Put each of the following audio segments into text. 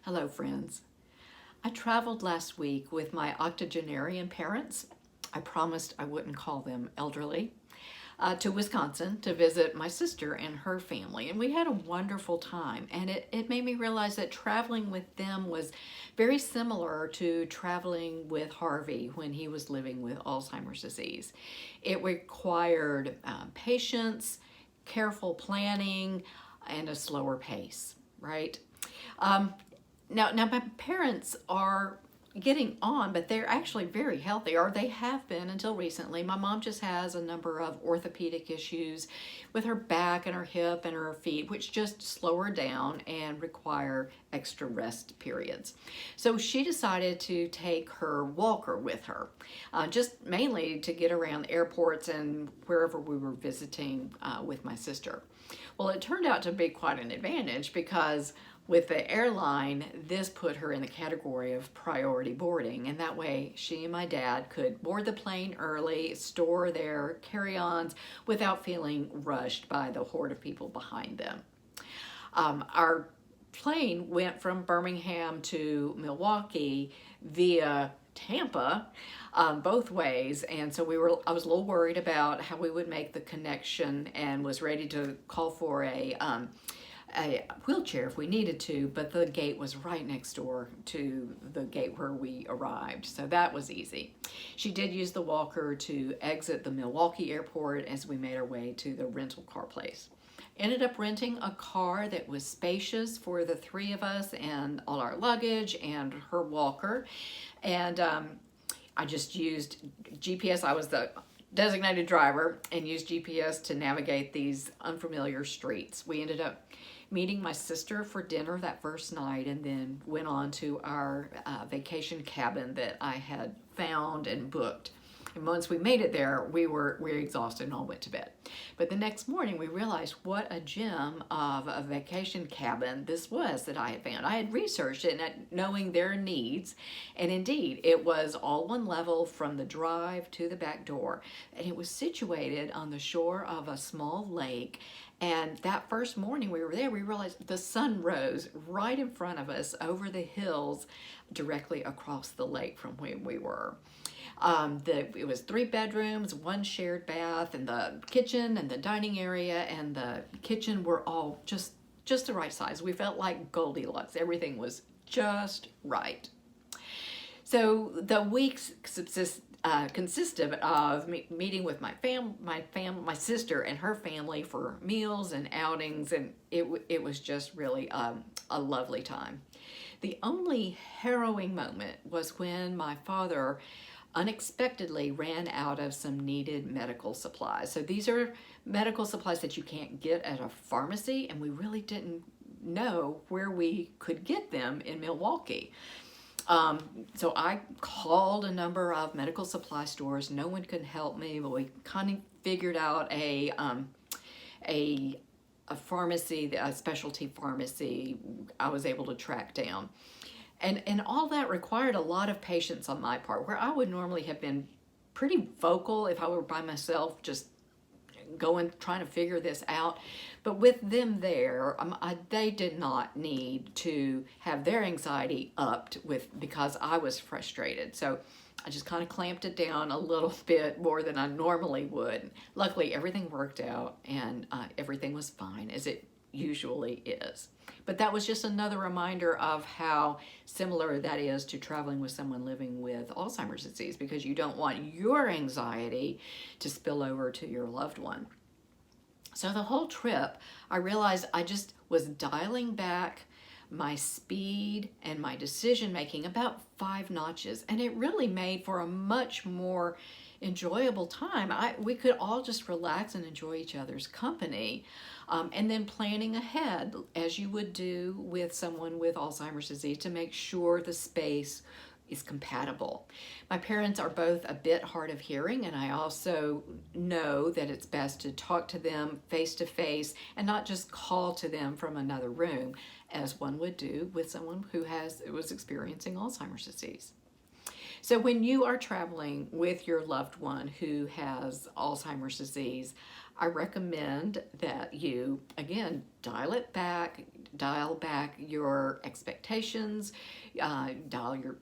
Hello, friends. I traveled last week with my octogenarian parents. I promised I wouldn't call them elderly. To Wisconsin to visit my sister and her family. And we had a wonderful time. And it made me realize that traveling with them was very similar to traveling with Harvey when he was living with Alzheimer's disease. It required patience, careful planning, and a slower pace, right? Um, now my parents are getting on, but they're actually very healthy, or they have been until recently. My mom just has a number of orthopedic issues with her back and her hip and her feet, which just slow her down and require extra rest periods. So she decided to take her walker with her, just mainly to get around airports and wherever we were visiting with my sister. Well, it turned out to be quite an advantage because with the airline, this put her in the category of priority boarding, and that way she and my dad could board the plane early, store their carry-ons without feeling rushed by the horde of people behind them. Our plane went from Birmingham to Milwaukee via Tampa, both ways, and so I was a little worried about how we would make the connection and was ready to call for a wheelchair if we needed to, but the gate was right next door to the gate where we arrived, so that was easy. She did use the walker to exit the Milwaukee airport as we made our way to the rental car place. Ended up renting a car that was spacious for the three of us and all our luggage and her walker, and I just used GPS. I was the designated driver and used GPS to navigate these unfamiliar streets. We ended up meeting my sister for dinner that first night and then went on to our vacation cabin that I had found and booked. And once we made it there, we were exhausted and all went to bed. But the next morning we realized what a gem of a vacation cabin this was that I had found. I had researched it knowing their needs, and indeed it was all one level from the drive to the back door. And it was situated on the shore of a small lake. And that first morning we were there, we realized the sun rose right in front of us over the hills directly across the lake from where we were. It was 3 bedrooms, 1 shared bath, and the kitchen and the dining area and the kitchen were all just the right size. We felt like Goldilocks. Everything was just right. So the weeks consisted of meeting with my sister and her family for meals and outings, and it was just really a lovely time. The only harrowing moment was when my father unexpectedly ran out of some needed medical supplies. So these are medical supplies that you can't get at a pharmacy, and we really didn't know where we could get them in Milwaukee. So I called a number of medical supply stores. No one could help me, but we kind of figured out a pharmacy, a specialty pharmacy I was able to track down. And all that required a lot of patience on my part, where I would normally have been pretty vocal if I were by myself, just trying to figure this out. But with them there, they did not need to have their anxiety upped because I was frustrated. So I just kind of clamped it down a little bit more than I normally would. Luckily, everything worked out and everything was fine, as it usually is. But that was just another reminder of how similar that is to traveling with someone living with Alzheimer's disease, because you don't want your anxiety to spill over to your loved one. So the whole trip, I realized I just was dialing back my speed and my decision making about 5 notches, and it really made for a much more enjoyable time. We could all just relax and enjoy each other's company, and then planning ahead as you would do with someone with Alzheimer's disease to make sure the space is compatible. My parents are both a bit hard of hearing, and I also know that it's best to talk to them face to face and not just call to them from another room as one would do with someone who was experiencing Alzheimer's disease. So when you are traveling with your loved one who has Alzheimer's disease, I recommend that you, again, dial back your expectations,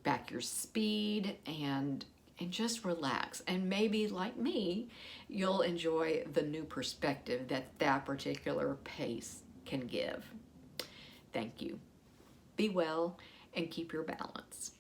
back your speed, and just relax. And maybe, like me, you'll enjoy the new perspective that that particular pace can give. Thank you. Be well and keep your balance.